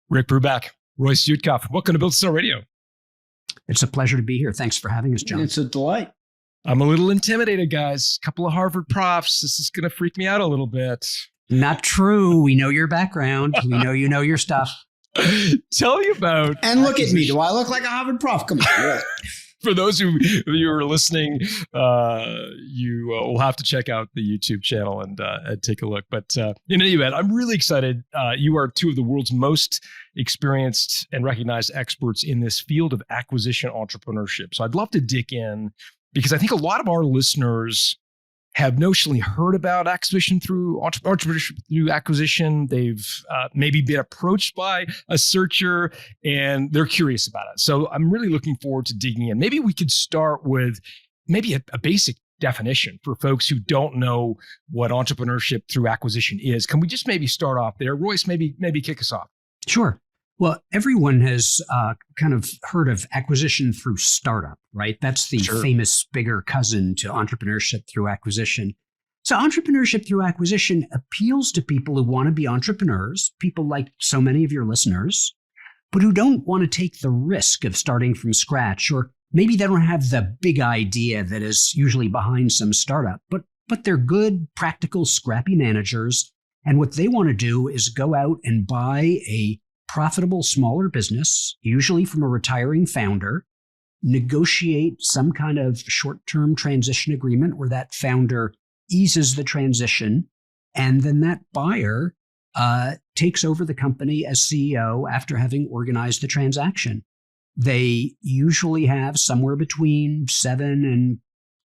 Rick Ruback, Royce, Yudkoff. Welcome to Build Star Radio. It's a pleasure to be here. Thanks for having us, John. It's a delight. I'm a little intimidated, guys. A couple of Harvard profs. This is going to freak me out a little bit. Not true. We know your background. We know you know your stuff. Tell me about... And look at me. Do I look like a Harvard prof? Come on. For those of you are listening, you will have to check out the YouTube channel and take a look. But in any event, I'm really excited. You are two of the world's most experienced and recognized experts in this field of acquisition entrepreneurship. So I'd love to dig in because I think a lot of our listeners have notionally heard about acquisition through entrepreneurship through acquisition. They've maybe been approached by a searcher and they're curious about it. So I'm really looking forward to digging in. Maybe we could start with maybe a basic definition for folks who don't know what entrepreneurship through acquisition is. Can we just maybe start off there? Royce, maybe kick us off. Sure. Well, everyone has kind of heard of acquisition through startup, right? That's the famous bigger cousin to entrepreneurship through acquisition. So entrepreneurship through acquisition appeals to people who want to be entrepreneurs, people like so many of your listeners, but who don't want to take the risk of starting from scratch, or maybe they don't have the big idea that is usually behind some startup, but they're good, practical, scrappy managers. And what they want to do is go out and buy a profitable smaller business, usually from a retiring founder, negotiate some kind of short-term transition agreement where that founder eases the transition, and then that buyer takes over the company as CEO after having organized the transaction. They usually have somewhere between 7 and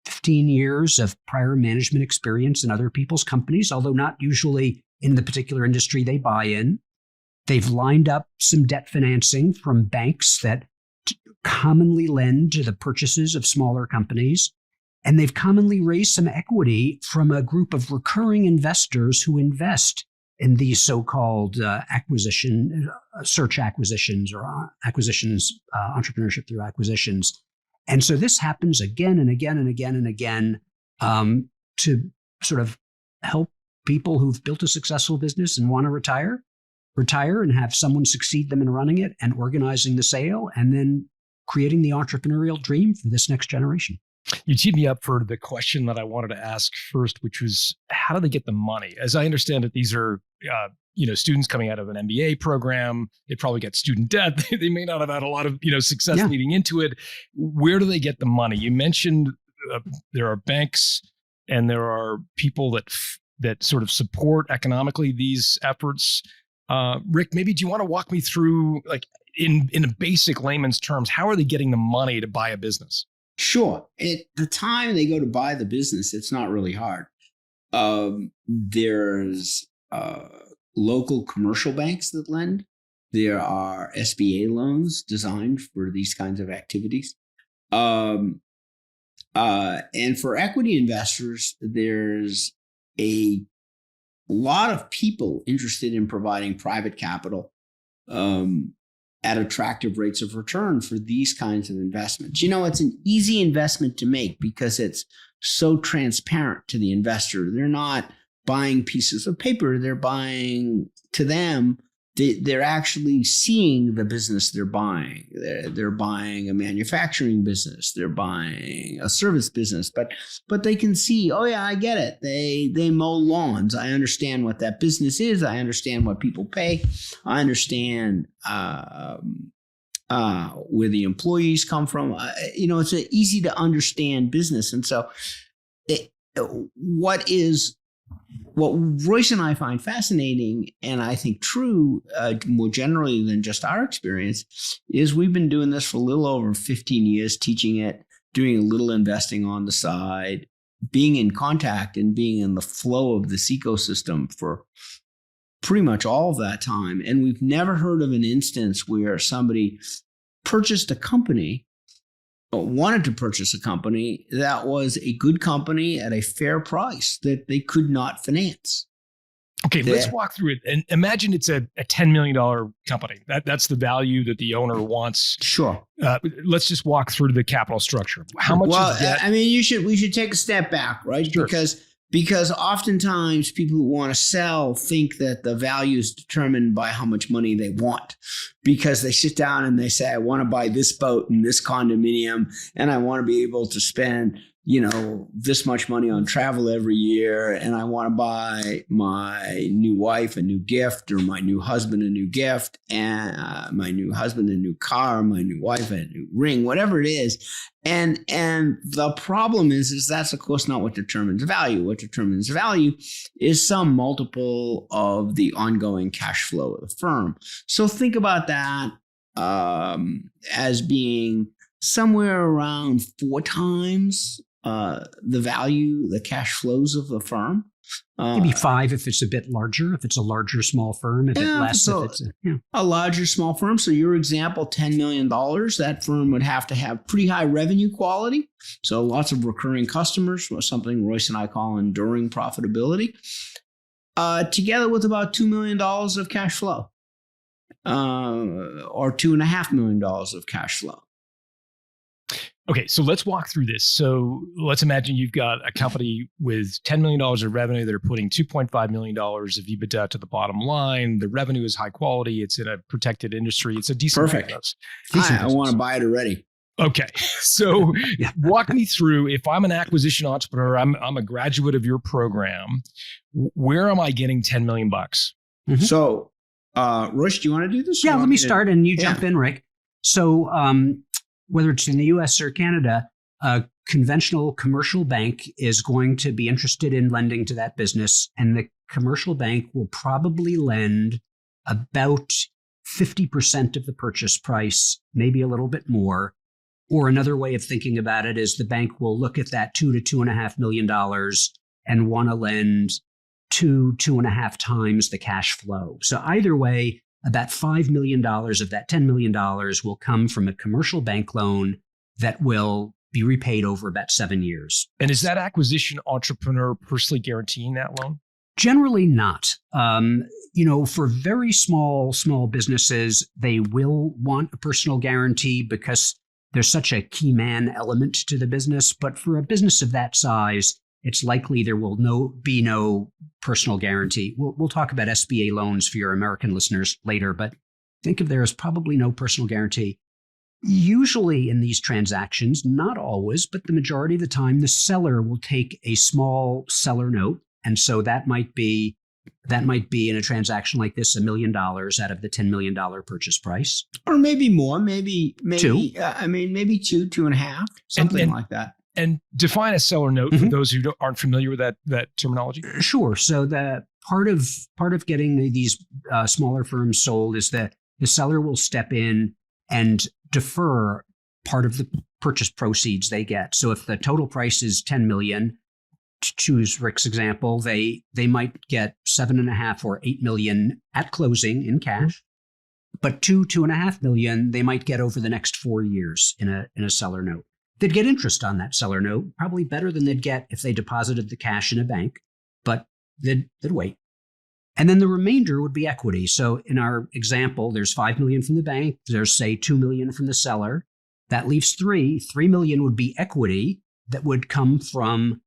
15 years of prior management experience in other people's companies, although not usually in the particular industry they buy in. They've lined up some debt financing from banks that commonly lend to the purchases of smaller companies. And they've commonly raised some equity from a group of recurring investors who invest in these so-called search acquisitions or acquisitions, entrepreneurship through acquisitions. And so this happens again and again and again and again to sort of help people who've built a successful business and want to retire and have someone succeed them in running it and organizing the sale and then creating the entrepreneurial dream for this next generation. You teed me up for the question that I wanted to ask first, which was, how do they get the money? As I understand it, these are students coming out of an MBA program. They probably get student debt. They may not have had a lot of success leading into it. Where do they get the money? You mentioned there are banks and there are people that sort of support economically these efforts. Rick, maybe do you want to walk me through, like in a basic layman's terms, how are they getting the money to buy a business? Sure. At the time they go to buy the business, it's not really hard. There's local commercial banks that lend. There are SBA loans designed for these kinds of activities. And for equity investors, there's a lot of people interested in providing private capital at attractive rates of return for these kinds of investments. It's an easy investment to make because it's so transparent to the investor. They're not buying pieces of paper. They're buying, to them, they're actually seeing the business they're buying. They're buying a manufacturing business. They're buying a service business. But they can see, oh yeah, I get it. They mow lawns. I understand what that business is. I understand what people pay. I understand where the employees come from. It's an easy to understand business. And so what Royce and I find fascinating, and I think true more generally than just our experience, is we've been doing this for a little over 15 years, teaching it, doing a little investing on the side, being in contact and being in the flow of this ecosystem for pretty much all of that time. And we've never heard of an instance where somebody purchased a company, wanted to purchase a company that was a good company at a fair price that they could not finance. Okay, let's walk through it. And imagine it's a $10 million company. That's the value that the owner wants. Sure. Let's just walk through the capital structure. How much is that? We should take a step back, right? Sure. Because Because oftentimes people who want to sell think that the value is determined by how much money they want, because they sit down and they say, I want to buy this boat and this condominium, and I want to be able to spend, this much money on travel every year. And I want to buy my new wife a new gift, or my new husband a new gift, and my new husband a new car, my new wife a new ring, whatever it is. And the problem is that's of course not what determines value. What determines value is some multiple of the ongoing cash flow of the firm. So think about that as being somewhere around 4 times the value, the cash flows of the firm. Maybe 5 if it's a bit larger, if it's a larger small firm, if it's less if it's a larger small firm. So your example, $10 million, that firm would have to have pretty high revenue quality. So lots of recurring customers, something Royce and I call enduring profitability, together with about $2 million of cash flow, or $2.5 million of cash flow. Okay, so let's walk through this. So let's imagine you've got a company with $10 million of revenue. They're putting $2.5 million of EBITDA to the bottom line. The revenue is high quality. It's in a protected industry. It's a decent business. I want to buy it already. Okay, so walk me through, if I'm an acquisition entrepreneur, I'm a graduate of your program, where am I getting $10 million? Mm-hmm. So, Royce, do you want to do this? Yeah, let me start and you jump in, Rick. So, whether it's in the US or Canada, a conventional commercial bank is going to be interested in lending to that business. And the commercial bank will probably lend about 50% of the purchase price, maybe a little bit more. Or another way of thinking about it is the bank will look at that $2 to $2.5 million and want to lend 2.5 times the cash flow. So either way, about $5 million of that $10 million will come from a commercial bank loan that will be repaid over about 7 years. And is that acquisition entrepreneur personally guaranteeing that loan? Generally not. For very small businesses, they will want a personal guarantee because there's such a key man element to the business. But for a business of that size, it's likely there will be no personal guarantee. We'll talk about SBA loans for your American listeners later, but think of there as probably no personal guarantee. Usually in these transactions, not always, but the majority of the time, the seller will take a small seller note. And so that might be in a transaction like this, $1 million out of the $10 million purchase price. Or maybe more, maybe 2. Maybe 2.5, something like that. And define a seller note for those who aren't familiar with that terminology. Sure. So the part of getting these smaller firms sold is that the seller will step in and defer part of the purchase proceeds they get. So if the total price is $10 million, to choose Rick's example, they might get 7.5 or 8 million at closing in cash, but 2.5 million they might get over the next 4 years in a seller note. They'd get interest on that seller note, probably better than they'd get if they deposited the cash in a bank, but they'd wait. And then the remainder would be equity. So in our example, there's 5 million from the bank. There's, say, 2 million from the seller. That leaves 3 million would be equity that would come from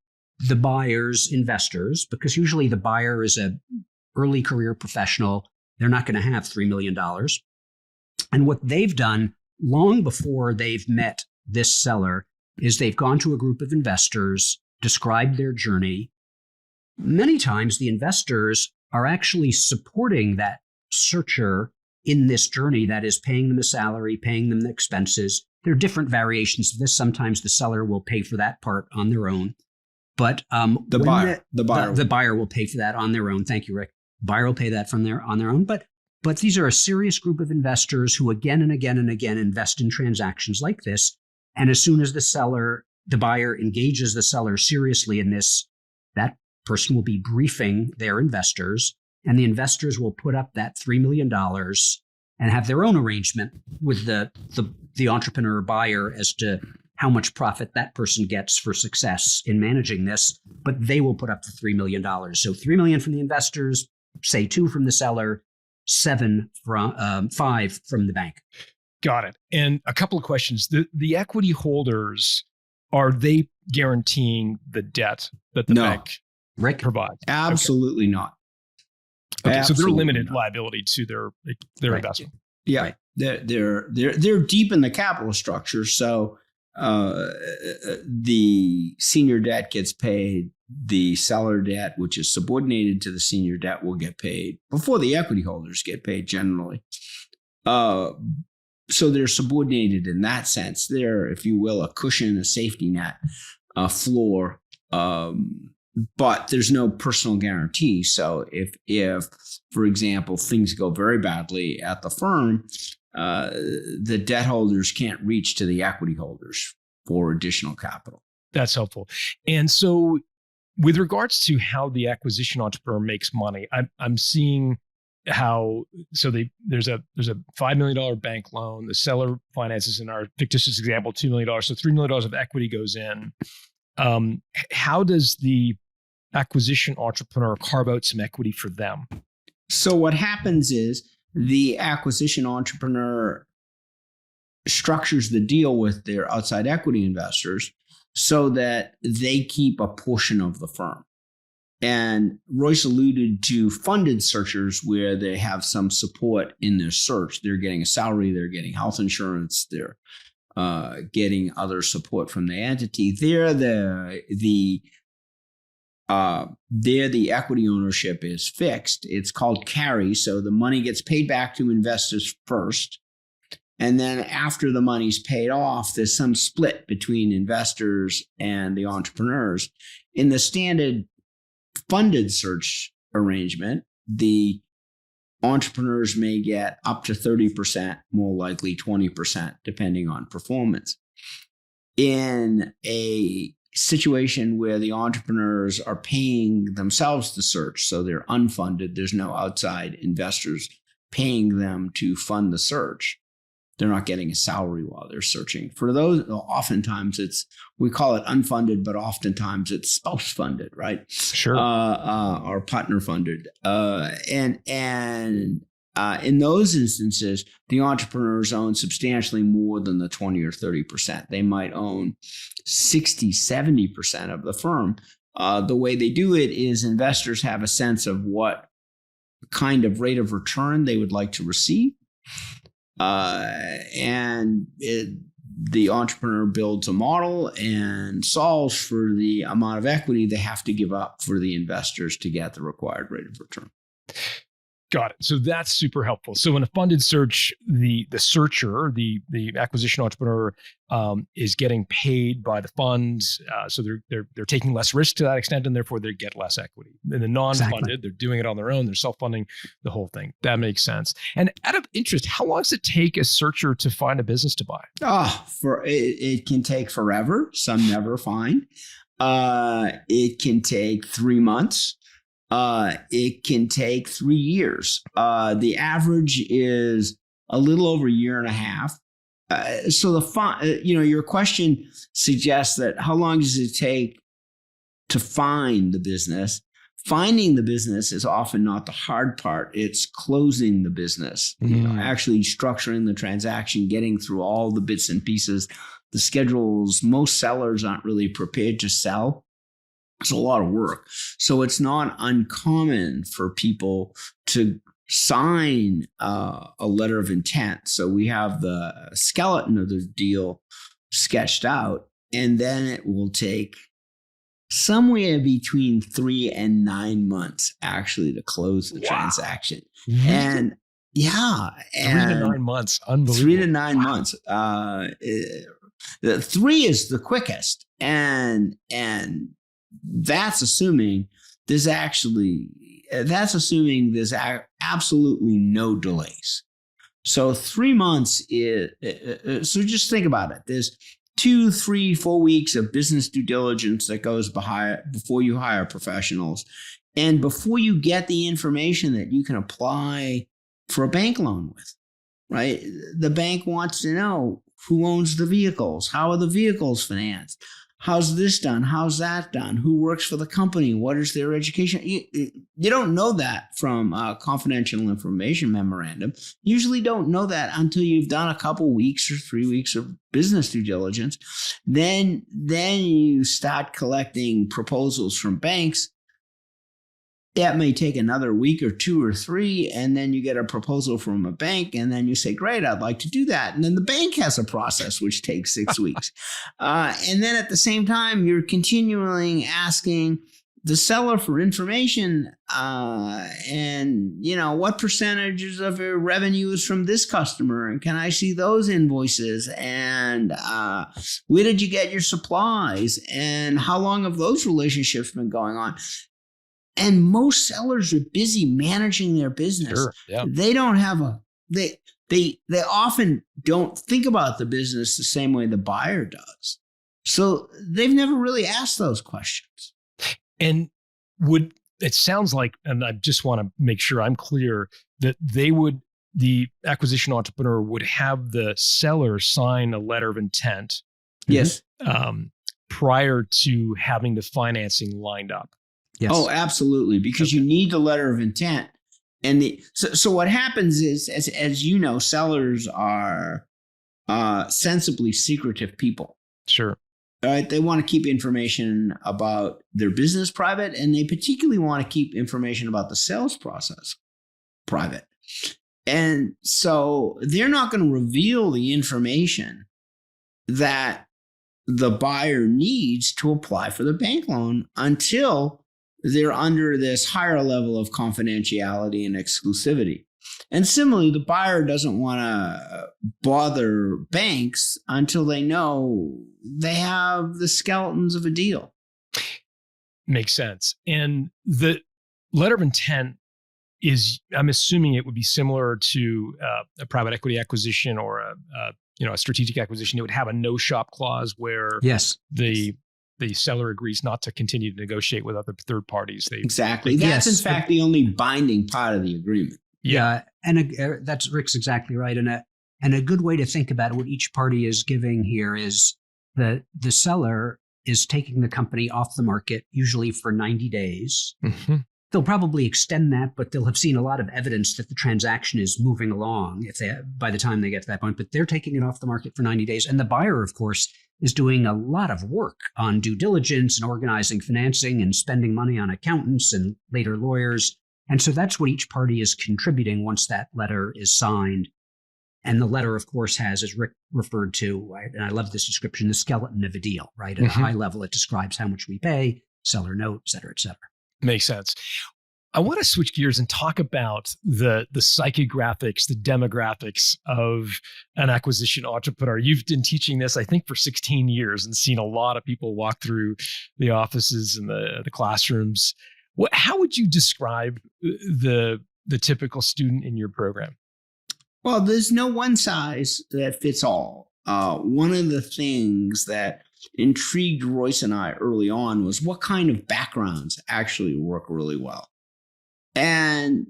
the buyer's investors, because usually the buyer is a early career professional. They're not going to have $3 million. And what they've done long before they've met this seller is they've gone to a group of investors, described their journey. Many times the investors are actually supporting that searcher in this journey, that is paying them a salary, paying them the expenses. There are different variations of this. Sometimes the seller will pay for that part on their own, but the buyer will pay for that on their own. Thank you, Rick. Buyer will pay that on their own. But these are a serious group of investors who again and again and again invest in transactions like this. And as soon as the buyer engages the seller seriously in this, that person will be briefing their investors, and the investors will put up that $3 million and have their own arrangement with the entrepreneur buyer as to how much profit that person gets for success in managing this. But they will put up the $3 million. So $3 million from the investors, say 2 from the seller, 5 from the bank. Got it. And a couple of questions. The equity holders, are they guaranteeing the debt that the bank? Rick? provide? Absolutely not. Okay, so they're Absolutely limited not. liability to their Right. investment. Yeah, Right. they're deep in the capital structure. So the senior debt gets paid. The seller debt, which is subordinated to the senior debt, will get paid before the equity holders get paid generally. So they're subordinated in that sense. They're, if you will, a cushion, a safety net, a floor. But there's no personal guarantee. So if, for example, things go very badly at the firm, the debt holders can't reach to the equity holders for additional capital. That's helpful. And so with regards to how the acquisition entrepreneur makes money, I'm seeing how, so there's a $5 million bank loan. The seller finances, in our fictitious example, $2 million. So $3 million of equity goes in. How does the acquisition entrepreneur carve out some equity for them? So what happens is the acquisition entrepreneur structures the deal with their outside equity investors so that they keep a portion of the firm. And Royce alluded to funded searchers where they have some support in their search. They're getting a salary, they're getting health insurance, they're getting other support from the entity. There, the equity ownership is fixed. It's called carry. So the money gets paid back to investors first. And then after the money's paid off, there's some split between investors and the entrepreneurs. In the standard funded search arrangement, the entrepreneurs may get up to 30%, more likely 20%, depending on performance. In a situation where the entrepreneurs are paying themselves the search, so they're unfunded, there's no outside investors paying them to fund the search. They're not getting a salary while they're searching. For those, oftentimes we call it unfunded, but oftentimes it's spouse funded, right? Sure. Or partner funded. And in those instances, the entrepreneurs own substantially more than the 20 or 30%. They might own 60, 70% of the firm. The way they do it is investors have a sense of what kind of rate of return they would like to receive. The entrepreneur builds a model and solves for the amount of equity they have to give up for the investors to get the required rate of return. Got it. So that's super helpful. So in a funded search, the searcher, the acquisition entrepreneur, is getting paid by the funds. So they're taking less risk to that extent, and therefore they get less equity. In the non-funded, Exactly. They're doing it on their own. They're self-funding the whole thing. That makes sense. And out of interest, how long does it take a searcher to find a business to buy? It can take forever. Some never find. It can take 3 months. It can take 3 years. The average is a little over a year and a half. So your question suggests that how long does it take to find the business? Finding the business is often not the hard part. It's closing the business, actually structuring the transaction, getting through all the bits and pieces, the schedules. Most sellers aren't really prepared to sell. It's a lot of work. So it's not uncommon for people to sign a letter of intent. So we have the skeleton of the deal sketched out, and then it will take somewhere between 3 and 9 months actually to close the transaction. And 3 to 9 months. Unbelievable. 3 to 9 months. The 3 is the quickest. And that's assuming there's absolutely no delays. So 3 months is, so just think about it. There's 2, 3, 4 weeks of business due diligence that goes before you hire professionals. And before you get the information that you can apply for a bank loan with, right? The bank wants to know who owns the vehicles, how are the vehicles financed, how's this done, how's that done, who works for the company, what is their education. You don't know that from a confidential information memorandum. You usually don't know that until you've done a couple weeks or 3 weeks of business due diligence. Then you start collecting proposals from banks It may take another week or 2 or 3, and then you get a proposal from a bank, and then you say, great, I'd like to do that. And then the bank has a process which takes 6 weeks. And then at the same time, you're continually asking the seller for information and, what percentages of your revenue is from this customer? And can I see those invoices? And where did you get your supplies? And how long have those relationships been going on? And most sellers are busy managing their business. Sure, yeah. They don't have they often don't think about the business the same way the buyer does. So they've never really asked those questions. And it sounds like, and I just want to make sure I'm clear, that the acquisition entrepreneur would have the seller sign a letter of intent. Yes. Prior to having the financing lined up. Yes. Oh, absolutely. Because you need the letter of intent. And so what happens is, as you know, sellers are sensibly secretive people. Sure. Right? They want to keep information about their business private, and they particularly want to keep information about the sales process private. And so they're not going to reveal the information that the buyer needs to apply for the bank loan until they're under this higher level of confidentiality and exclusivity. And similarly, the buyer doesn't want to bother banks until they know they have the skeletons of a deal. Makes sense. And the letter of intent I'm assuming it would be similar to a private equity acquisition or a strategic acquisition. It would have a no shop clause where yes, the seller agrees not to continue to negotiate with other third parties. Exactly. That's in fact the only binding part of the agreement. Yeah, and that's Rick's exactly right. And a good way to think about what each party is giving here is that the seller is taking the company off the market, usually for 90 days. Mm-hmm. They'll probably extend that, but they'll have seen a lot of evidence that the transaction is moving along by the time they get to that point. But they're taking it off the market for 90 days. And the buyer, of course, is doing a lot of work on due diligence and organizing financing and spending money on accountants and later lawyers. And so that's what each party is contributing once that letter is signed. And the letter, of course, has, as Rick referred to, and I love this description, the skeleton of a deal, right? At a high level, it describes how much we pay, seller note, et cetera, et cetera. Makes sense. I want to switch gears and talk about the psychographics, the demographics of an acquisition entrepreneur. You've been teaching this, I think, for 16 years and seen a lot of people walk through the offices and the classrooms. How would you describe the typical student in your program? Well, there's no one size that fits all. One of the things that intrigued Royce and I early on was what kind of backgrounds actually work really well. And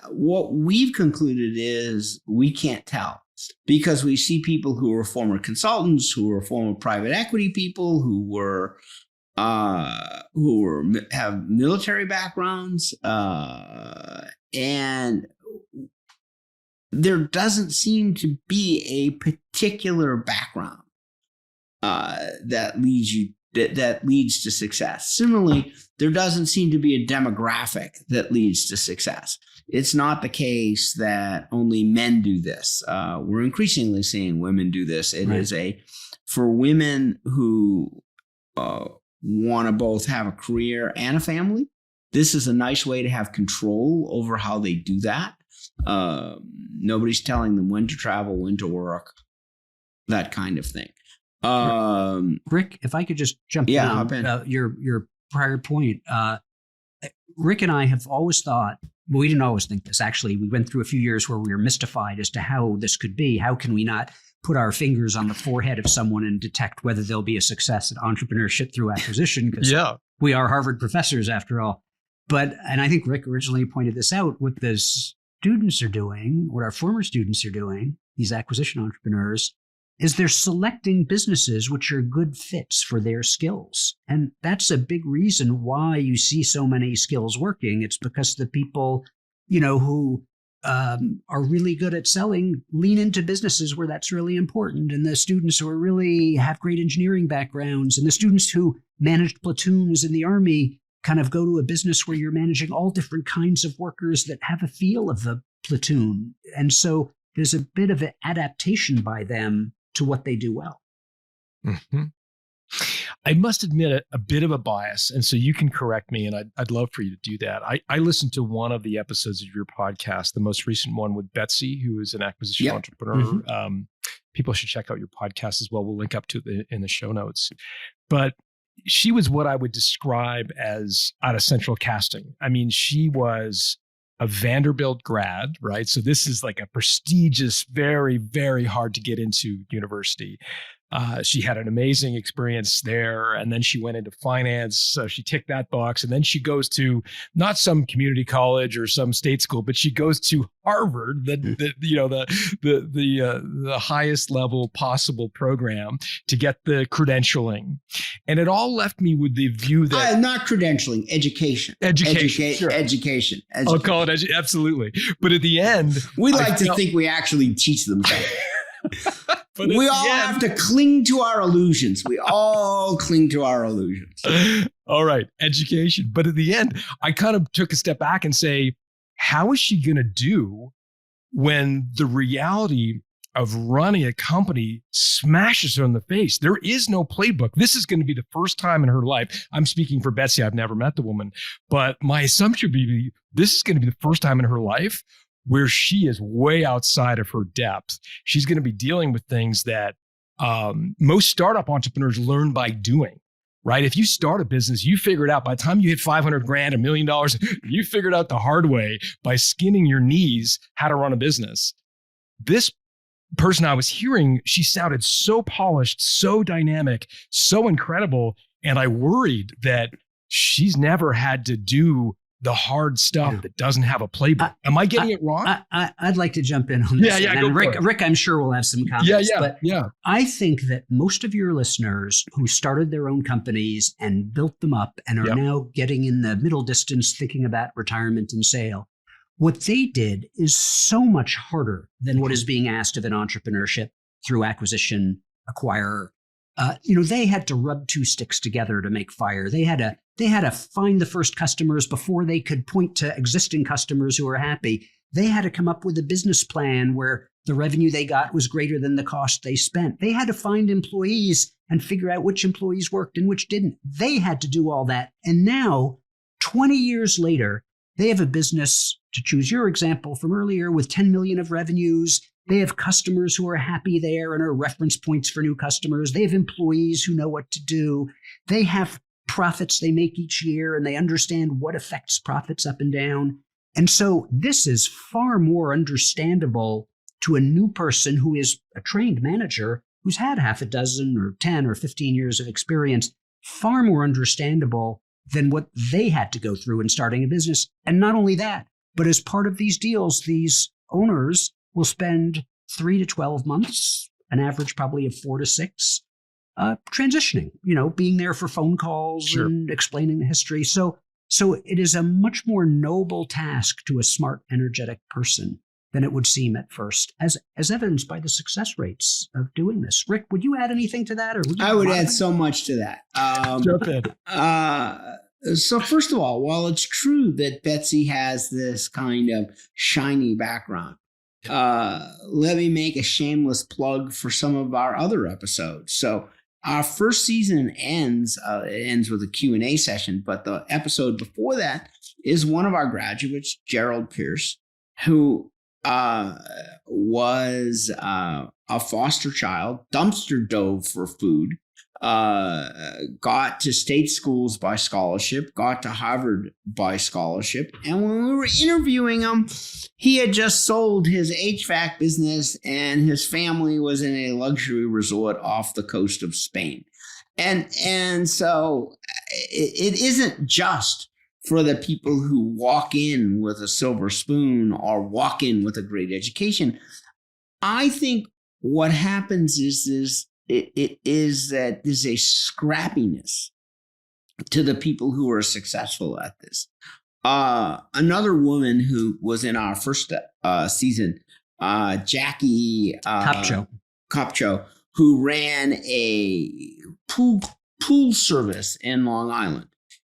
what we've concluded is we can't tell because we see people who are former consultants, who are former private equity people, who have military backgrounds, and there doesn't seem to be a particular background that leads to success. Similarly, there doesn't seem to be a demographic that leads to success. It's not the case that only men do this. We're increasingly seeing women do this. It is for women who want to both have a career and a family. This is a nice way to have control over how they do that. Nobody's telling them when to travel, when to work, that kind of thing. Rick, if I could just jump in your prior point. Rick and I have always thought, well, we didn't always think this. Actually, we went through a few years where we were mystified as to how this could be. How can we not put our fingers on the forehead of someone and detect whether they'll be a success at entrepreneurship through acquisition? Because we are Harvard professors after all. And I think Rick originally pointed this out, what the students are doing, what our former students are doing, these acquisition entrepreneurs, is they're selecting businesses which are good fits for their skills. And that's a big reason why you see so many skills working. It's because the people, who are really good at selling lean into businesses where that's really important. And the students who really have great engineering backgrounds and the students who managed platoons in the Army kind of go to a business where you're managing all different kinds of workers that have a feel of the platoon. And so there's a bit of an adaptation by them to what they do well. Mm-hmm. I must admit a bit of a bias, and so you can correct me, and I'd love for you to do that. I listened to one of the episodes of your podcast, the most recent one with Betsy, who is an acquisition entrepreneur. Mm-hmm. People should check out your podcast as well. We'll link up to it in the show notes. But she was what I would describe as out of central casting. I mean, she was a Vanderbilt grad, right? So this is like a prestigious, very, very hard to get into university. She had an amazing experience there, and then she went into finance. So she ticked that box, and then she goes to not some community college or some state school, but she goes to Harvard, the highest level possible program to get the credentialing, and it all left me with the view that not credentialing, education. Sure. Education. I'll call it absolutely. But at the end, we like to think we actually teach them something. But we all have to cling to our illusions. We all cling to our illusions. All right, education. But at the end, I kind of took a step back and say, how is she going to do when the reality of running a company smashes her in the face? There is no playbook. This is going to be the first time in her life. I'm speaking for Betsy. I've never met the woman, but my assumption would be this is going to be the first time in her life where she is way outside of her depth. She's going to be dealing with things that most startup entrepreneurs learn by doing, right? If you start a business, you figure it out. By the time you hit 500 grand, $1 million, you figured out the hard way by skinning your knees how to run a business. This person I was hearing, she sounded so polished, so dynamic, so incredible. And I worried that she's never had to do the hard stuff that doesn't have a playbook. Am I getting it wrong? I'd like to jump in on this. Yeah, and Rick, I'm sure will have some comments. But yeah. I think that most of your listeners who started their own companies and built them up and are now getting in the middle distance thinking about retirement and sale, what they did is so much harder than what is being asked of an entrepreneurship through acquisition acquirer. They had to rub two sticks together to make fire. They had to find the first customers before they could point to existing customers who were happy. They had to come up with a business plan where the revenue they got was greater than the cost they spent. They had to find employees and figure out which employees worked and which didn't. They had to do all that. And now, 20 years later, they have a business, to choose your example from earlier, with 10 million of revenues. They have customers who are happy there and are reference points for new customers. They have employees who know what to do. They have profits they make each year, and they understand what affects profits up and down. And so this is far more understandable to a new person who is a trained manager who's had half a dozen or 10 or 15 years of experience, far more understandable than what they had to go through in starting a business. And not only that, but as part of these deals, these owners will spend 3 to 12 months, an average probably of 4 to 6, transitioning, being there for phone calls and explaining the history. So it is a much more noble task to a smart, energetic person than it would seem at first, as evidenced by the success rates of doing this. Rick, would you add anything to that? I would add so much to that. Jump in. So first of all, while it's true that Betsy has this kind of shiny background, let me make a shameless plug for some of our other episodes. So our first season ends with a Q&A session, but the episode before that is one of our graduates, Gerald Pierce, who was a foster child, dumpster dove for food, got to state schools by scholarship, got to Harvard by scholarship. And when we were interviewing him, he had just sold his HVAC business and his family was in a luxury resort off the coast of Spain. And so it isn't just for the people who walk in with a silver spoon or walk in with a great education. I think what happens is it is that there's a scrappiness to the people who are successful at this. Another woman who was in our first season, Jackie Kopcho, who ran a pool service in Long Island.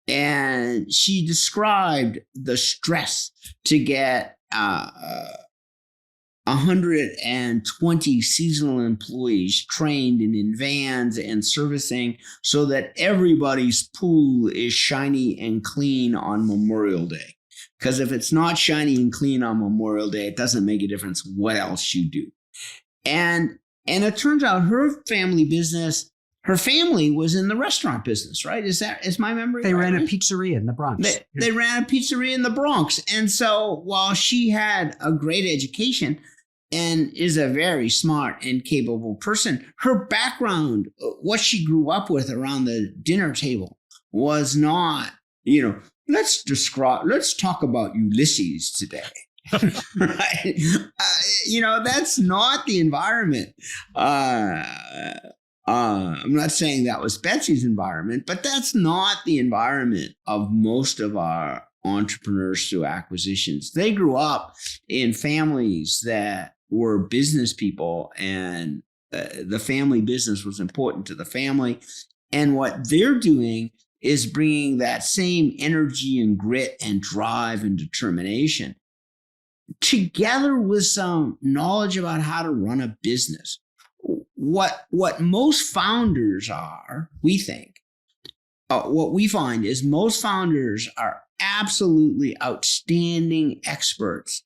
And she described the stress to get 120 seasonal employees trained in vans and servicing so that everybody's pool is shiny and clean on Memorial Day. Because if it's not shiny and clean on Memorial Day, it doesn't make a difference what else you do. And it turns out her family was in the restaurant business, right? Is my memory They right? ran a pizzeria in the Bronx. They ran a pizzeria in the Bronx. And so while she had a great education and is a very smart and capable person, her background, what she grew up with around the dinner table was not, let's talk about Ulysses today. Right? That's not the environment. I'm not saying that was Betsy's environment, but that's not the environment of most of our entrepreneurs through acquisitions. They grew up in families that were business people, and the family business was important to the family. And what they're doing is bringing that same energy and grit and drive and determination together with some knowledge about how to run a business. What most founders are, we think, what we find is most founders are absolutely outstanding experts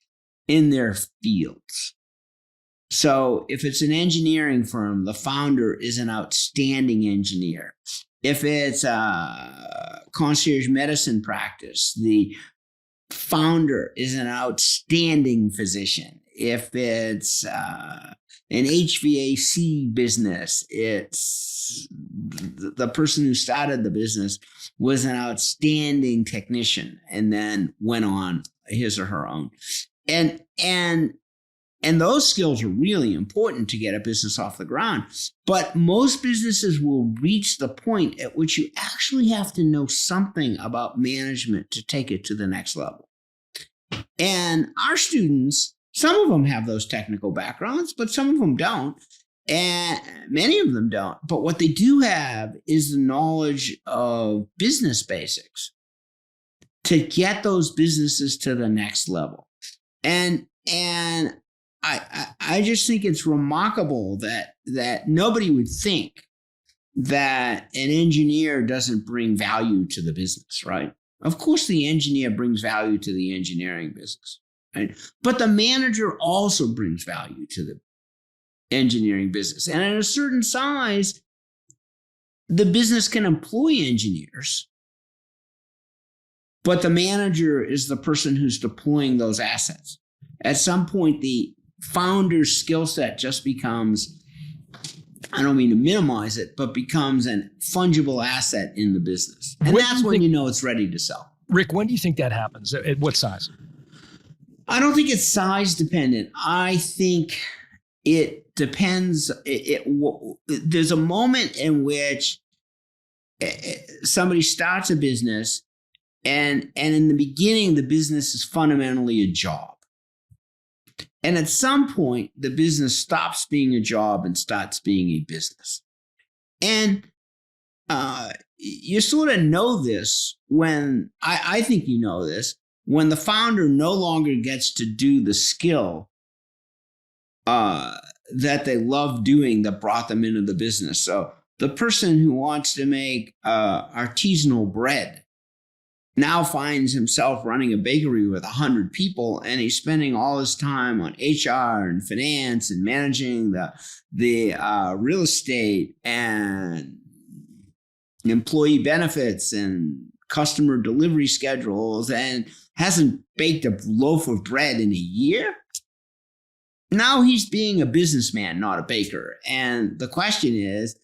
in their fields. So if it's an engineering firm, the founder is an outstanding engineer. If it's a concierge medicine practice, the founder is an outstanding physician. If it's an HVAC business, it's the person who started the business was an outstanding technician and then went on his or her own. And those skills are really important to get a business off the ground. But most businesses will reach the point at which you actually have to know something about management to take it to the next level. And our students, some of them have those technical backgrounds, but some of them don't. And many of them don't. But what they do have is the knowledge of business basics to get those businesses to the next level. And I just think it's remarkable that nobody would think that an engineer doesn't bring value to the business, right? Of course, the engineer brings value to the engineering business, right? But the manager also brings value to the engineering business. And at a certain size, the business can employ engineers, but the manager is the person who's deploying those assets. At some point, the founder's skill set just becomes, I don't mean to minimize it, but becomes a fungible asset in the business. And that's when you know it's ready to sell. Rick, when do you think that happens? At what size? I don't think it's size dependent. I think it depends. There's a moment in which somebody starts a business and in the beginning, the business is fundamentally a job. And at some point, the business stops being a job and starts being a business. And you sort of know this when, I think you know this, when the founder no longer gets to do the skill that they love doing that brought them into the business. So the person who wants to make artisanal bread now finds himself running a bakery with 100 people, and he's spending all his time on HR and finance and managing the real estate and employee benefits and customer delivery schedules, and hasn't baked a loaf of bread in a year. Now he's being a businessman, not a baker. And the question is,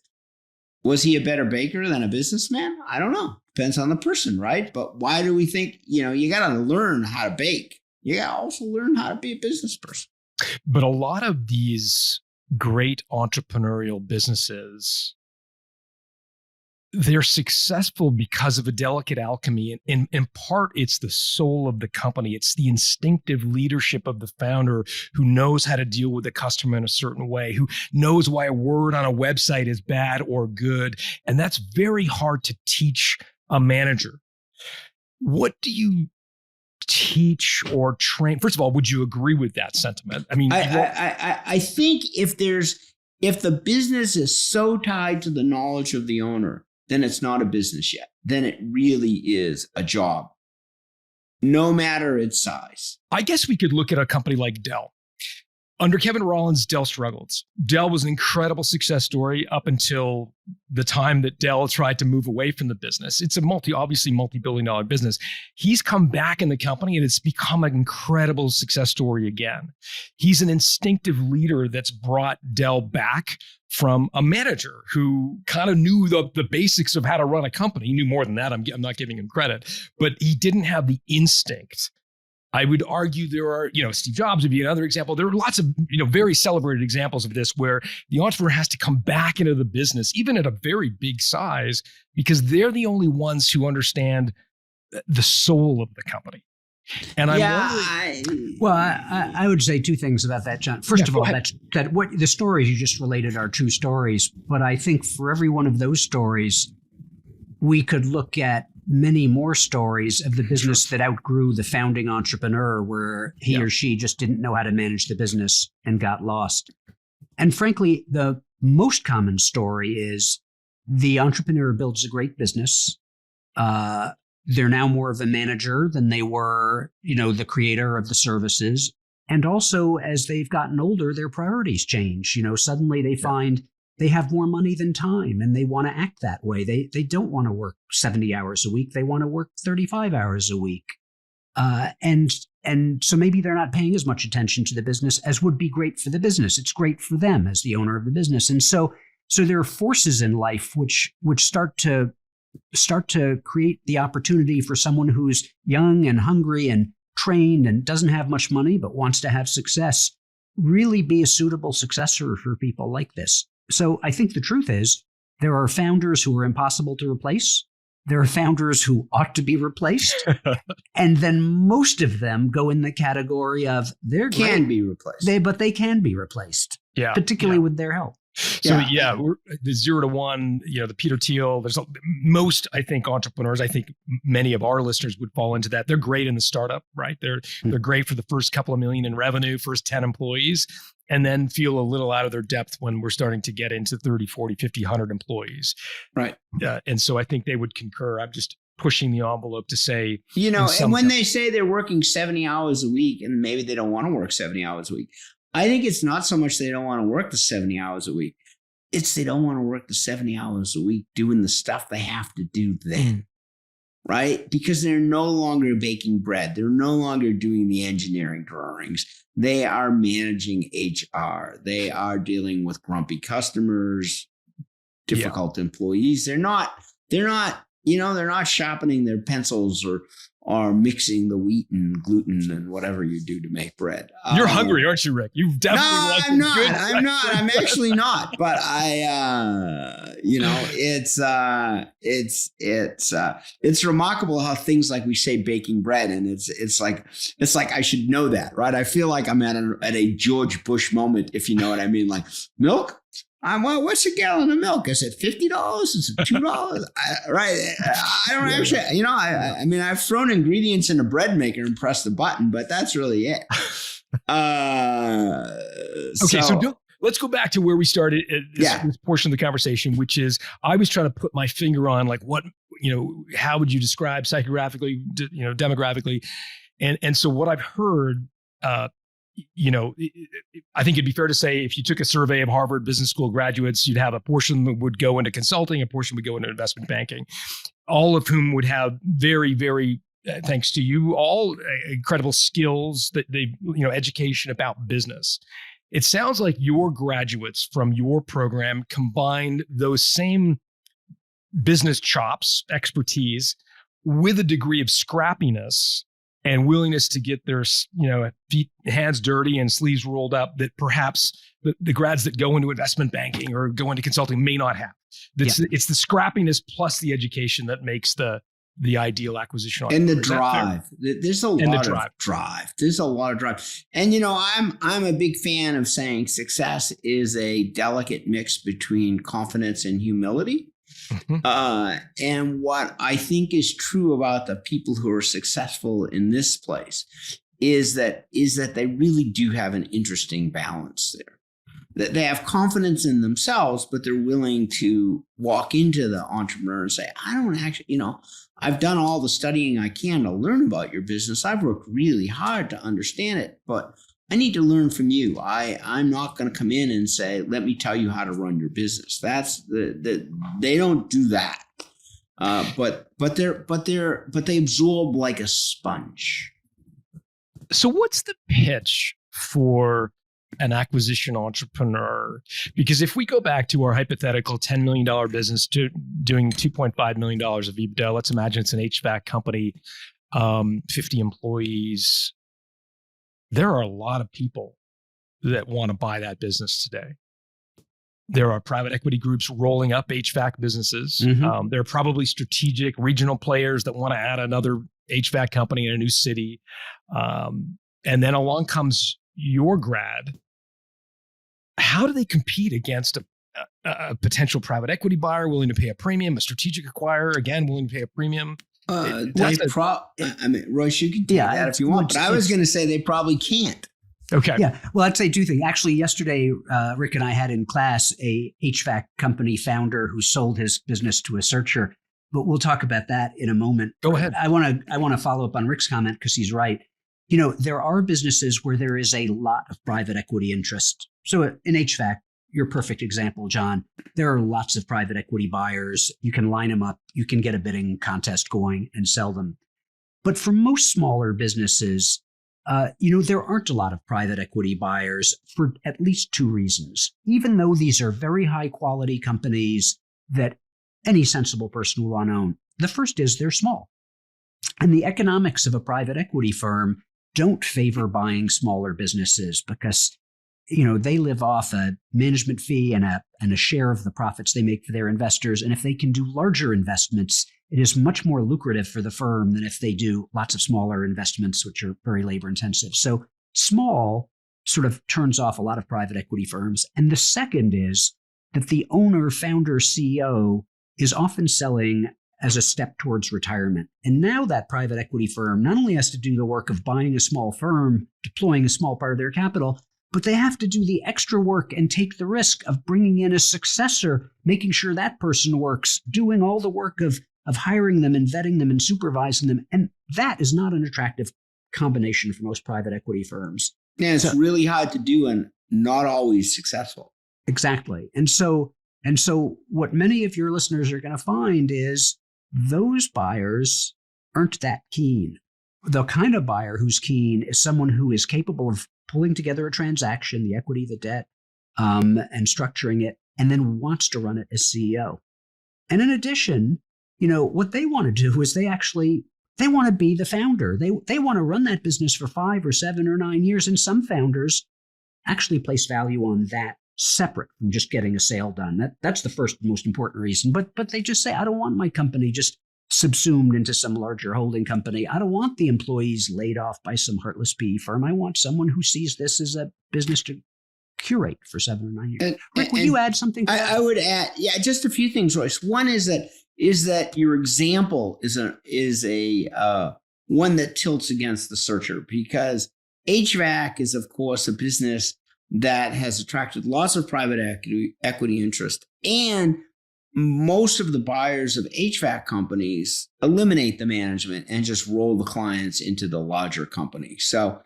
was he a better baker than a businessman? I don't know. Depends on the person, right? But why do we think, you got to learn how to bake. You got to also learn how to be a business person. But a lot of these great entrepreneurial businesses, they're successful because of a delicate alchemy. And in part, it's the soul of the company. It's the instinctive leadership of the founder who knows how to deal with the customer in a certain way, who knows why a word on a website is bad or good. And that's very hard to teach a manager. What do you teach or train? First of all, would you agree with that sentiment? I mean, I think if the business is so tied to the knowledge of the owner, then it's not a business yet. Then it really is a job, no matter its size. I guess we could look at a company like Dell. Under Kevin Rollins, Dell struggled. Dell was an incredible success story up until the time that Dell tried to move away from the business. It's a obviously multi-billion-dollar business. He's come back in the company and it's become an incredible success story again. He's an instinctive leader that's brought Dell back from a manager who kind of knew the basics of how to run a company. He knew more than that. I'm not giving him credit, but he didn't have the instinct. I would argue there are, Steve Jobs would be another example. There are lots of, very celebrated examples of this where the entrepreneur has to come back into the business, even at a very big size, because they're the only ones who understand the soul of the company. And I would say two things about that, John. First of all, that what the stories you just related are true stories, but I think for every one of those stories, we could look at many more stories of the business that outgrew the founding entrepreneur, where he or she just didn't know how to manage the business and got lost. And frankly, the most common story is the entrepreneur builds a great business. They're now more of a manager than they were, the creator of the services. And also, as they've gotten older, their priorities change. Suddenly they find they have more money than time, and they want to act that way. They don't want to work 70 hours a week. They want to work 35 hours a week. And so maybe they're not paying as much attention to the business as would be great for the business. It's great for them as the owner of the business. And so there are forces in life which start to create the opportunity for someone who's young and hungry and trained and doesn't have much money but wants to have success really be a suitable successor for people like this. So I think the truth is there are founders who are impossible to replace. There are founders who ought to be replaced. And then most of them go in the category of they can be replaced. But they can be replaced, particularly with their help. So we're the 0 to 1, the Peter Thiel, there's most, I think, entrepreneurs, I think many of our listeners would fall into that. They're great in the startup, right? They're great for the first couple of million in revenue, first 10 employees, and then feel a little out of their depth when we're starting to get into 30, 40, 50, 100 employees. Right. And so I think they would concur. I'm just pushing the envelope to say, and when they say they're working 70 hours a week and maybe they don't want to work 70 hours a week, I think it's not so much they don't want to work the 70 hours a week. It's they don't want to work the 70 hours a week doing the stuff they have to do then, right? Because they're no longer baking bread. They're no longer doing the engineering drawings. They are managing HR. They are dealing with grumpy customers, difficult employees. They're not sharpening their pencils or mixing the wheat and gluten and whatever you do to make bread. You're hungry, aren't you, Rick? You've definitely I'm not. I'm actually not. But it's remarkable how things like we say baking bread, and it's like I should know that, right? I feel like I'm at a George Bush moment, if you know what I mean. Like milk. What's a gallon of milk? Is it $50? Is it $2? Right. I don't actually, I mean, I've thrown ingredients in a bread maker and pressed the button, but that's really it. Let's go back to where we started this portion of the conversation, which is I was trying to put my finger on like what, how would you describe psychographically, demographically? And so what I've heard, I think it'd be fair to say if you took a survey of Harvard Business School graduates, you'd have a portion that would go into consulting, a portion would go into investment banking, all of whom would have very, very, thanks to you, all incredible skills that they, education about business. It sounds like your graduates from your program combined those same business chops, expertise, with a degree of scrappiness and willingness to get their, hands dirty and sleeves rolled up that perhaps the grads that go into investment banking or go into consulting may not have. It's the scrappiness plus the education that makes the ideal acquisition. And the drive. There's a lot of drive. There's a lot of drive. And, I'm a big fan of saying success is a delicate mix between confidence and humility. And what I think is true about the people who are successful in this place is that they really do have an interesting balance there. That they have confidence in themselves, but they're willing to walk into the entrepreneur and say, I don't actually, I've done all the studying I can to learn about your business. I've worked really hard to understand it, but I need to learn from you. I'm not going to come in and say, let me tell you how to run your business. They don't do that. But they absorb like a sponge. So what's the pitch for an acquisition entrepreneur? Because if we go back to our hypothetical $10 million business to doing $2.5 million of EBITDA, let's imagine it's an HVAC company, 50 employees. There are a lot of people that want to buy that business today. There are private equity groups rolling up HVAC businesses. Mm-hmm. There are probably strategic regional players that want to add another HVAC company in a new city. And then along comes your grad. How do they compete against a potential private equity buyer willing to pay a premium, a strategic acquirer, again, willing to pay a premium? Royce, you can do that if you want, but I was going to say they probably can't. Okay. Yeah. Well, I'd say two things. Actually, yesterday, Rick and I had in class a HVAC company founder who sold his business to a searcher, but we'll talk about that in a moment. Go ahead. I want to follow up on Rick's comment because he's right. There are businesses where there is a lot of private equity interest. So in HVAC, your perfect example, John, there are lots of private equity buyers. You can line them up. You can get a bidding contest going and sell them. But for most smaller businesses, there aren't a lot of private equity buyers for at least two reasons. Even though these are very high quality companies that any sensible person will want to own. The first is they're small. And the economics of a private equity firm don't favor buying smaller businesses because, they live off a management fee and a share of the profits they make for their investors. And if they can do larger investments, it is much more lucrative for the firm than if they do lots of smaller investments, which are very labor intensive. So small sort of turns off a lot of private equity firms. And the second is that the owner, founder, CEO is often selling as a step towards retirement. And now that private equity firm not only has to do the work of buying a small firm, deploying a small part of their capital, but they have to do the extra work and take the risk of bringing in a successor, making sure that person works, doing all the work of hiring them and vetting them and supervising them. And that is not an attractive combination for most private equity firms. Yeah, it's really hard to do and not always successful. Exactly. And so what many of your listeners are going to find is those buyers aren't that keen. The kind of buyer who's keen is someone who is capable of pulling together a transaction, the equity, the debt, and structuring it, and then wants to run it as CEO. And in addition, what they want to do is they want to be the founder. They want to run that business for 5 or 7 or 9 years. And some founders actually place value on that separate from just getting a sale done. That's the first most important reason. But they just say, I don't want my company just subsumed into some larger holding company. I don't want the employees laid off by some heartless PE firm. I want someone who sees this as a business to curate for 7 or 9 years. Rick, would you add something to that? I would add, just a few things, Royce. One is that your example is a one that tilts against the searcher, because HVAC is, of course, a business that has attracted lots of private equity interest, and most of the buyers of HVAC companies eliminate the management and just roll the clients into the larger company. So,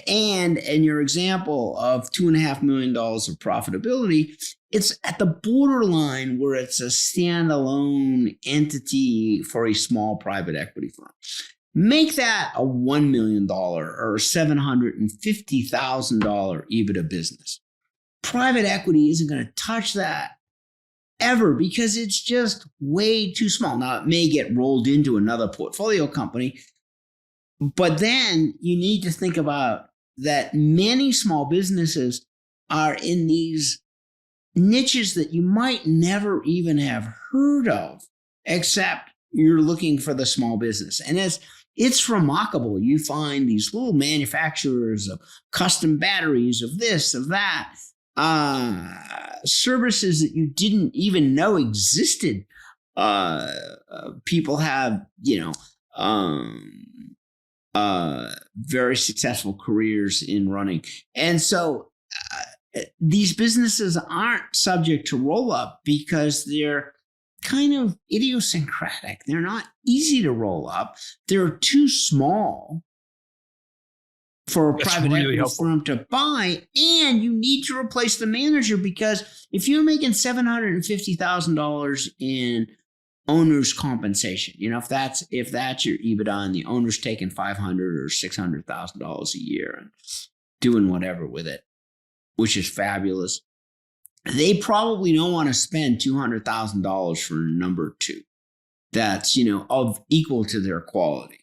and in your example of $2.5 million of profitability, it's at the borderline where it's a standalone entity for a small private equity firm. Make that a $1 million or $750,000 EBITDA business. Private equity isn't going to touch that ever because it's just way too small. Now, it may get rolled into another portfolio company, but then you need to think about that many small businesses are in these niches that you might never even have heard of, except you're looking for the small business. And it's remarkable. You find these little manufacturers of custom batteries, of this, of that. services that you didn't even know existed. People have, very successful careers in running. And so these businesses aren't subject to roll up because they're kind of idiosyncratic. They're not easy to roll up. They're too small for a private equity firm to buy, and you need to replace the manager, because if you're making $750,000 in owner's compensation, if that's your EBITDA, and the owner's taking $500,000 or $600,000 a year and doing whatever with it, which is fabulous, they probably don't want to spend $200,000 for number two that's of equal to their quality.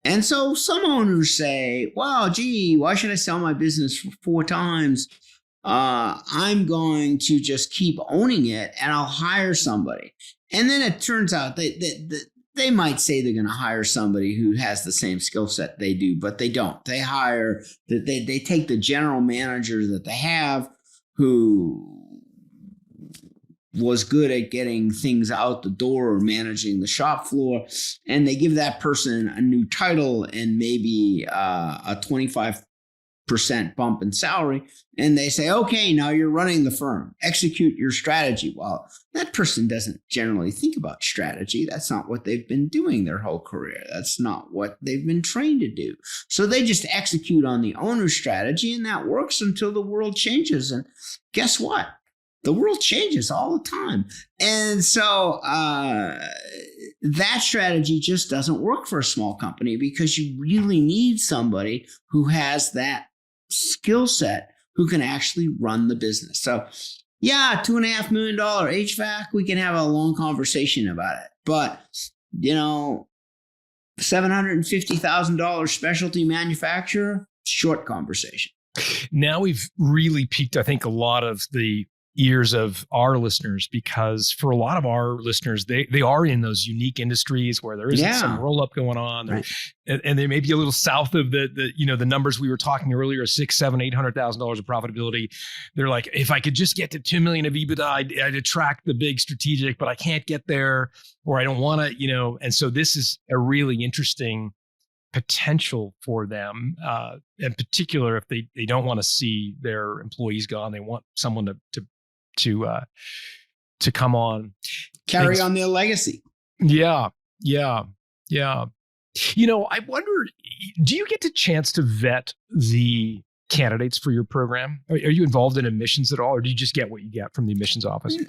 And so some owners say, well, gee, why should I sell my business for 4 times? I'm going to just keep owning it, and I'll hire somebody. And then it turns out they might say they're going to hire somebody who has the same skill set they do, but they don't. They hire, they take the general manager that they have, who was good at getting things out the door or managing the shop floor, and they give that person a new title and maybe a 25% bump in salary, and they say, okay, now you're running the firm, execute your strategy. Well, that person doesn't generally think about strategy. That's not what they've been doing their whole career. That's not what they've been trained to do. So they just execute on the owner's strategy, and that works until the world changes. And guess what? The world changes all the time. And so that strategy just doesn't work for a small company, because you really need somebody who has that skill set, who can actually run the business. So yeah, $2.5 million HVAC, we can have a long conversation about it. But, $750,000 specialty manufacturer, short conversation. Now we've really piqued, I think, a lot of the ears of our listeners, because for a lot of our listeners, they are in those unique industries where there isn't some roll up going on, right, and they may be a little south of the numbers we were talking earlier, $600,000, $700,000, $800,000 of profitability. They're like, if I could just get to 2 million of EBITDA, I'd attract the big strategic, but I can't get there, or I don't want to, and so this is a really interesting potential for them, in particular if they don't want to see their employees gone. They want someone to come on, carry on their legacy. Yeah. I wonder, do you get the chance to vet the candidates for your program? Are you involved in admissions at all, or do you just get what you get from the admissions office? We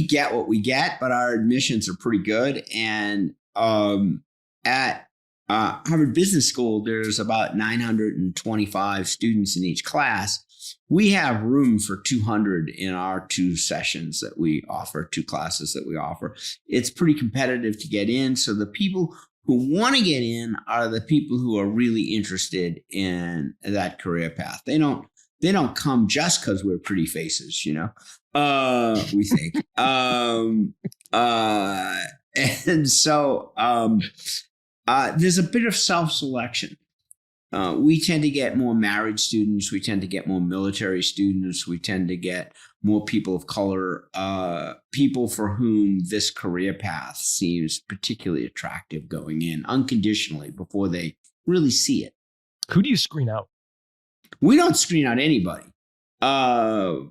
get what we get, but our admissions are pretty good. And at Harvard Business School, there's about 925 students in each class. We have room for 200 in our 2 sessions that we offer, 2 classes that we offer. It's pretty competitive to get in. So the people who want to get in are the people who are really interested in that career path. They don't come just because we're pretty faces, we think. And so there's a bit of self-selection. We tend to get more married students. We tend to get more military students. We tend to get more people of color, people for whom this career path seems particularly attractive going in unconditionally before they really see it. Who do you screen out? We don't screen out anybody. But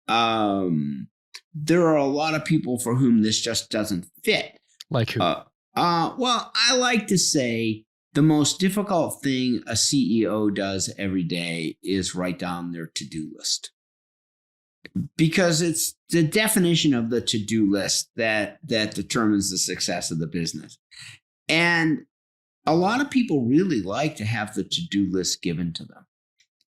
there are a lot of people for whom this just doesn't fit. Like who? Well, I like to say the most difficult thing a CEO does every day is write down their to-do list, because it's the definition of the to-do list that determines the success of the business. And a lot of people really like to have the to-do list given to them.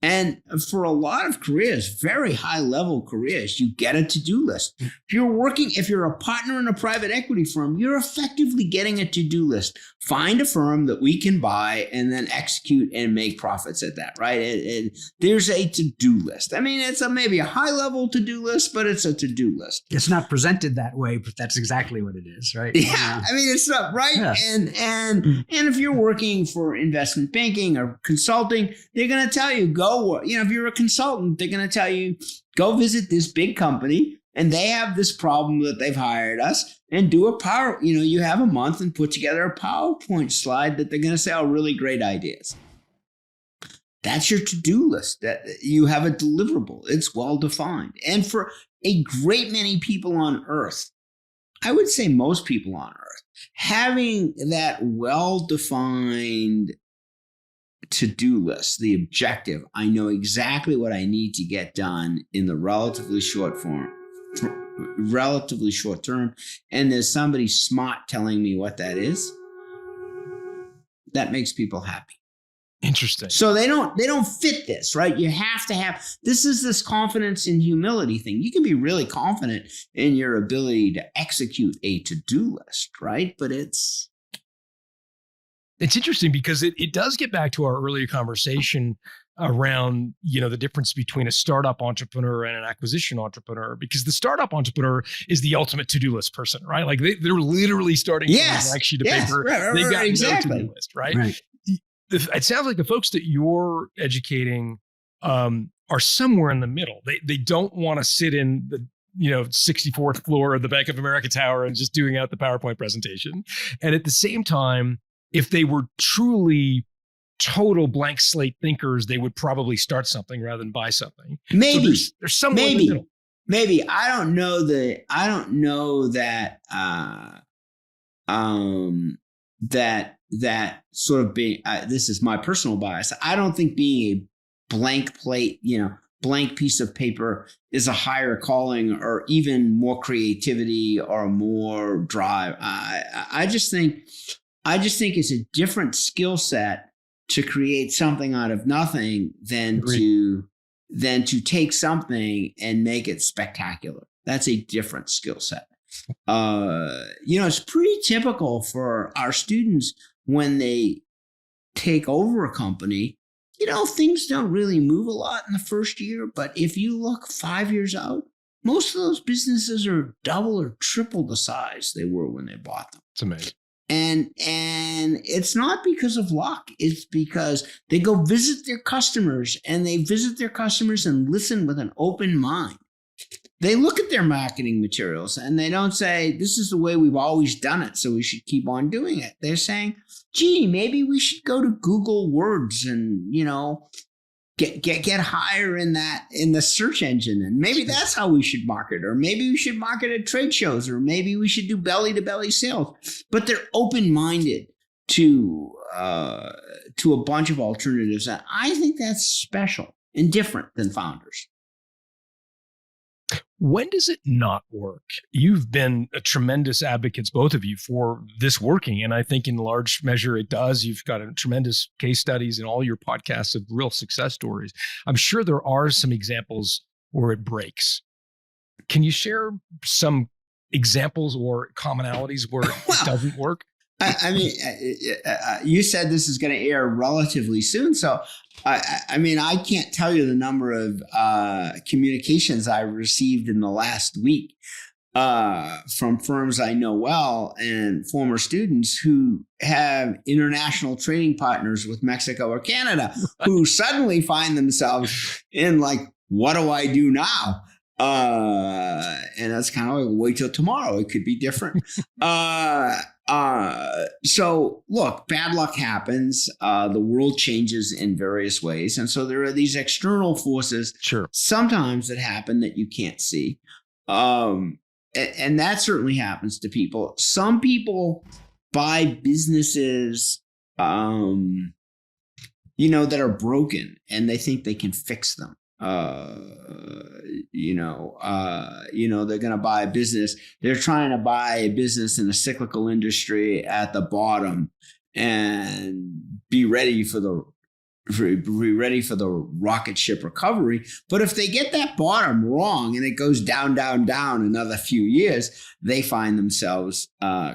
And for a lot of careers, very high level careers, you get a to-do list. If you're a partner in a private equity firm, you're effectively getting a to-do list. Find a firm that we can buy and then execute and make profits at that, right? There's a to-do list. I mean, it's maybe a high level to-do list, but it's a to-do list. It's not presented that way, but that's exactly what it is, right? Yeah. I mean, it's not right. Yeah. And if you're working for investment banking or consulting, they're going to tell you, go go, if you're a consultant, they're going to tell you, go visit this big company and they have this problem that they've hired us, and do you have a month and put together a PowerPoint slide that they're going to say, oh, really great ideas. That's your to-do list. That you have a deliverable. It's well-defined. And for a great many people on earth, I would say most people on earth, having that well-defined to-do list, the objective, I know exactly what I need to get done in the relatively short term, and there's somebody smart telling me what that is, that makes people happy. Interesting. So they don't fit this, right? You have to have, this confidence and humility thing. You can be really confident in your ability to execute a to-do list, right? But it's interesting because it does get back to our earlier conversation around, the difference between a startup entrepreneur and an acquisition entrepreneur, because the startup entrepreneur is the ultimate to-do list person, right? Like they're literally starting from a blank sheet of paper. They've got exactly. no to-do list, right? It sounds like the folks that you're educating are somewhere in the middle. They don't want to sit in the 64th floor of the Bank of America Tower and just doing out the PowerPoint presentation. And at the same time, if they were truly total blank slate thinkers, they would probably start something rather than buy something. Maybe so there's somewhere in the middle. Maybe I don't know that sort of being, this is my personal bias. I don't think being a blank plate, blank piece of paper is a higher calling or even more creativity or more drive. I just think it's a different skill set to create something out of nothing than to take something and make it spectacular. That's a different skill set. It's pretty typical for our students when they take over a company, things don't really move a lot in the first year. But if you look 5 years out, most of those businesses are double or triple the size they were when they bought them. It's amazing. And it's not because of luck. It's because they go visit their customers and listen with an open mind. They look at their marketing materials and they don't say, this is the way we've always done it, so we should keep on doing it. They're saying, gee, maybe we should go to Google Words and, get higher in the search engine. And maybe that's how we should market, or maybe we should market at trade shows, or maybe we should do belly to belly sales. But they're open-minded to a bunch of alternatives. And I think that's special and different than founders. When does it not work? You've been a tremendous advocates, both of you, for this working. And I think in large measure it does. You've got a tremendous case studies in all your podcasts of real success stories. I'm sure there are some examples where it breaks. Can you share some examples or commonalities where it doesn't work? I mean, you said this is going to air relatively soon. So, I can't tell you the number of communications I received in the last week from firms I know well and former students who have international trading partners with Mexico or Canada who suddenly find themselves in like, what do I do now? And that's kind of like, wait till tomorrow. It could be different. So look, bad luck happens. The world changes in various ways. And so there are these external forces sometimes that happen that you can't see. And that certainly happens to people. Some people buy businesses, that are broken and they think they can fix them. They're going to buy a business. They're trying to buy a business in a cyclical industry at the bottom and be ready for the rocket ship recovery. But if they get that bottom wrong and it goes down, down, down another few years, they find themselves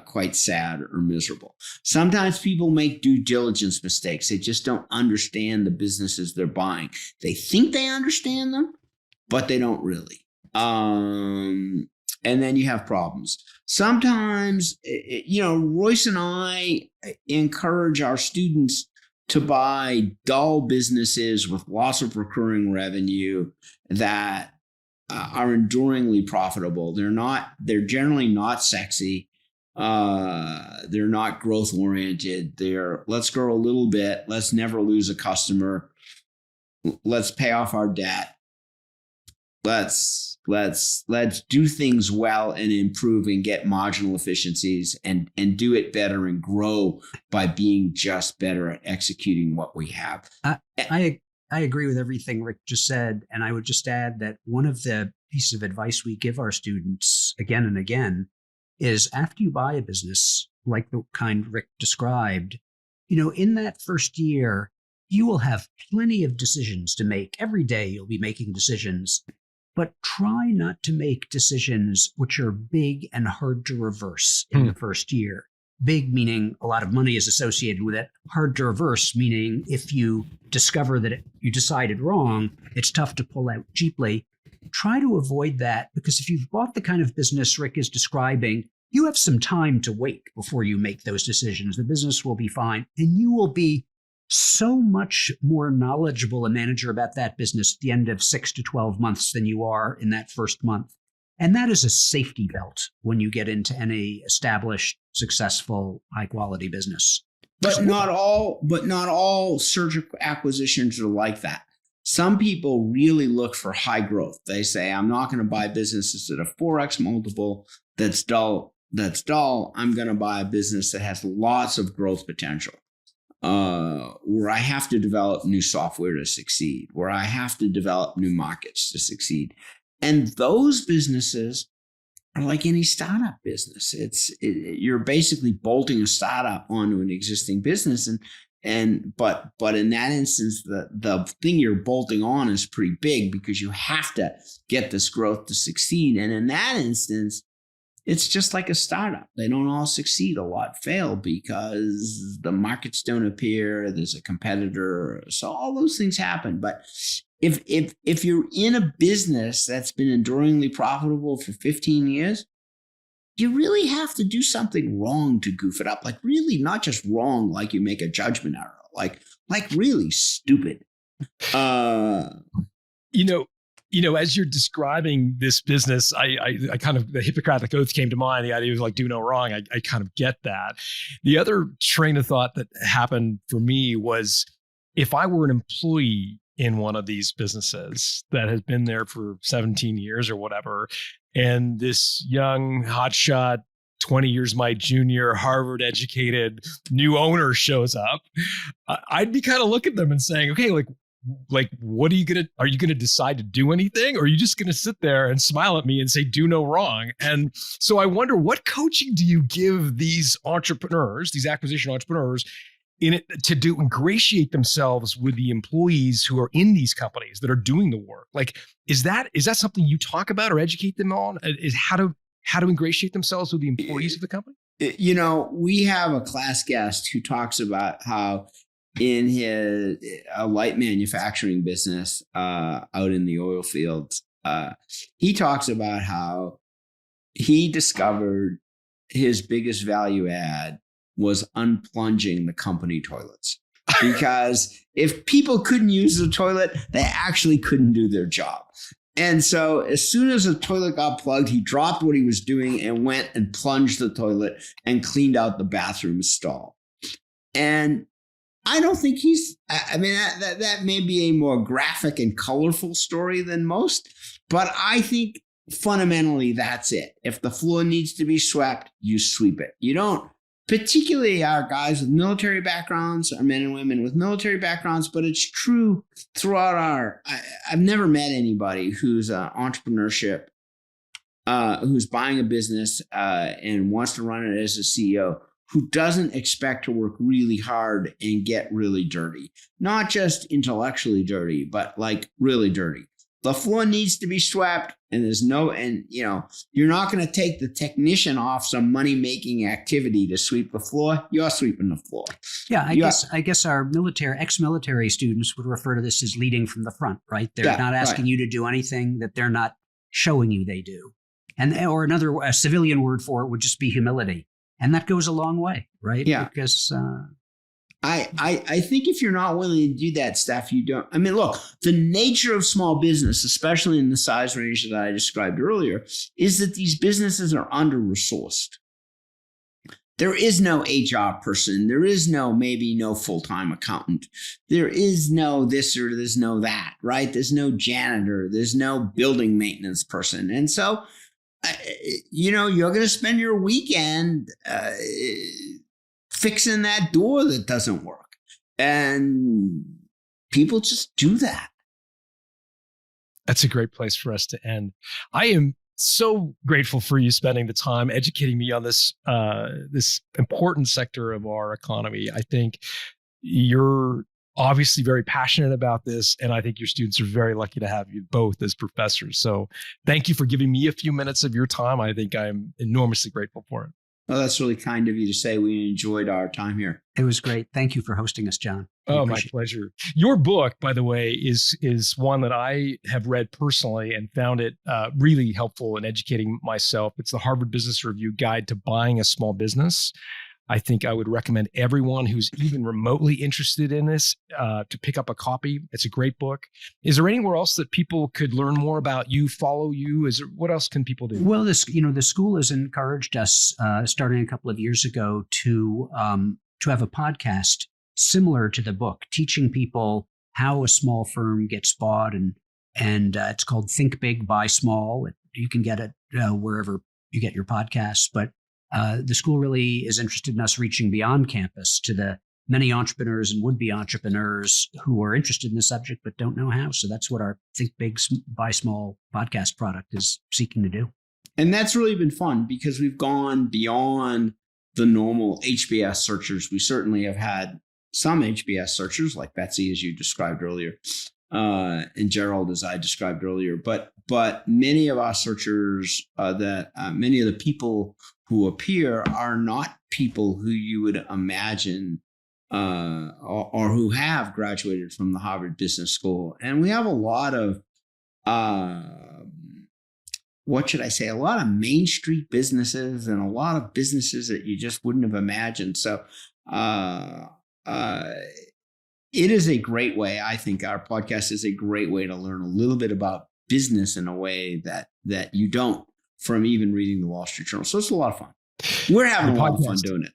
quite sad or miserable. Sometimes people make due diligence mistakes. They just don't understand the businesses they're buying. They think they understand them, but they don't really. And then you have problems. Sometimes, Royce and I encourage our students to buy dull businesses with lots of recurring revenue that are enduringly profitable. They're generally not sexy. They're not growth oriented. They're, let's grow a little bit. Let's never lose a customer. Let's pay off our debt. Let's do things well and improve and get marginal efficiencies and do it better and grow by being just better at executing what we have. I agree with everything Rick just said. And I would just add that one of the pieces of advice we give our students again and again is after you buy a business, like the kind Rick described, in that first year, you will have plenty of decisions to make. Every day you'll be making decisions, but try not to make decisions which are big and hard to reverse in the first year. Big meaning a lot of money is associated with it. Hard to reverse meaning if you discover that you decided wrong, it's tough to pull out cheaply. Try to avoid that, because if you've bought the kind of business Rick is describing, you have some time to wait before you make those decisions. The business will be fine, and you will be so much more knowledgeable a manager about that business at the end of 6 to 12 months than you are in that first month. And that is a safety belt when you get into any established, successful, high-quality business. But not all surgical acquisitions are like that. Some people really look for high growth. They say, I'm not going to buy businesses at a 4x multiple that's dull. I'm going to buy a business that has lots of growth potential, where I have to develop new software to succeed, where I have to develop new markets to succeed. And those businesses are like any startup business. You're basically bolting a startup onto an existing business, but in that instance, the thing you're bolting on is pretty big because you have to get this growth to succeed. And in that instance, it's just like a startup. They don't all succeed. A lot fail because the markets don't appear. There's a competitor. So all those things happen. But if you're in a business that's been enduringly profitable for 15 years, you really have to do something wrong to goof it up. Like really not just wrong, like you make a judgment error, like really stupid. As you're describing this business, I kind of, the Hippocratic Oath came to mind. The idea was like, do no wrong. I kind of get that. The other train of thought that happened for me was, if I were an employee in one of these businesses that has been there for 17 years or whatever, and this young hotshot, 20 years my junior, Harvard educated new owner shows up, I'd be kind of looking at them and saying, okay, like, what are you gonna decide to do anything? Or are you just gonna sit there and smile at me and say, do no wrong? And so I wonder, what coaching do you give these entrepreneurs, these acquisition entrepreneurs, in it to do ingratiate themselves with the employees who are in these companies that are doing the work? Like, is that something you talk about or educate them on? Is how to ingratiate themselves with the employees of the company? We have a class guest who talks about how in a light manufacturing business out in the oil fields, he talks about how he discovered his biggest value add was unplunging the company toilets. Because if people couldn't use the toilet, they actually couldn't do their job. And so as soon as the toilet got plugged, he dropped what he was doing and went and plunged the toilet and cleaned out the bathroom stall. And I don't think that may be a more graphic and colorful story than most, but I think fundamentally that's it. If the floor needs to be swept, you sweep it. You don't, particularly our guys with military backgrounds, our men and women with military backgrounds, but it's true throughout I've never met anybody who's entrepreneurship, who's buying a business and wants to run it as a CEO, who doesn't expect to work really hard and get really dirty. Not just intellectually dirty, but like really dirty. The floor needs to be swept, and you're not going to take the technician off some money-making activity to sweep the floor. You're sweeping the floor. Yeah, I guess our ex-military students would refer to this as leading from the front, right? They're not asking you to do anything that they're not showing you they do. Or a civilian word for it would just be humility. And that goes a long way, right? Yeah. Because I think if you're not willing to do that stuff, you don't. I mean, look, the nature of small business, especially in the size range that I described earlier, is that these businesses are under-resourced. There is no HR person. There is maybe no full-time accountant. There is no this or there's no that, right? There's no janitor. There's no building maintenance person. And so, you're going to spend your weekend fixing that door that doesn't work. And people just do that. That's a great place for us to end. I am so grateful for you spending the time educating me on this this important sector of our economy. I think you're obviously very passionate about this, and I think your students are very lucky to have you both as professors. So thank you for giving me a few minutes of your time. I think I'm enormously grateful for it. Well, that's really kind of you to say. We enjoyed our time here. It was great. Thank you for hosting us, John. Oh, my pleasure. Your book, by the way, is one that I have read personally and found it really helpful in educating myself. It's the Harvard Business Review Guide to Buying a Small Business. I think I would recommend everyone who's even remotely interested in this to pick up a copy. It's a great book. Is there anywhere else that people could learn more about you, follow you? What else can people do? Well, the school has encouraged us starting a couple of years ago to have a podcast similar to the book, teaching people how a small firm gets bought, and it's called Think Big, Buy Small. You can get it wherever you get your podcasts, but the school really is interested in us reaching beyond campus to the many entrepreneurs and would-be entrepreneurs who are interested in the subject but don't know how. So that's what our Think Big, Buy Small podcast product is seeking to do. And that's really been fun because we've gone beyond the normal HBS searchers. We certainly have had some HBS searchers like Betsy, as you described earlier, and Gerald, as I described earlier. But many of our searchers, many of the people who appear are not people who you would imagine or who have graduated from the Harvard Business School. And we have a lot of, a lot of Main Street businesses and a lot of businesses that you just wouldn't have imagined. So it is a great way. I think our podcast is a great way to learn a little bit about business in a way that you don't from even reading the Wall Street Journal. So it's a lot of fun. We're having a lot of fun doing it.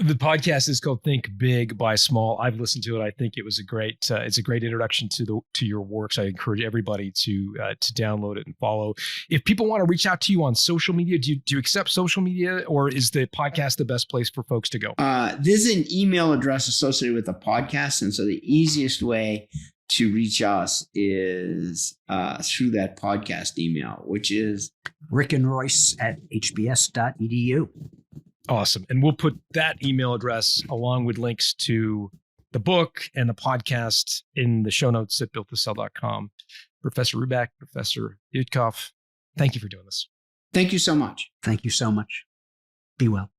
The podcast is called Think Big, Buy Small. I've listened to it. I think it was it's a great introduction to your works. I encourage everybody to download it and follow. If people want to reach out to you on social media, do you accept social media, or is the podcast the best place for folks to go? There's an email address associated with the podcast, and so the easiest way to reach us is through that podcast email, which is rickandroyce@hbs.edu. Awesome. And we'll put that email address along with links to the book and the podcast in the show notes at builttosell.com. Professor Ruback, Professor Yudkoff, thank you for doing this. Thank you so much. Thank you so much. Be well.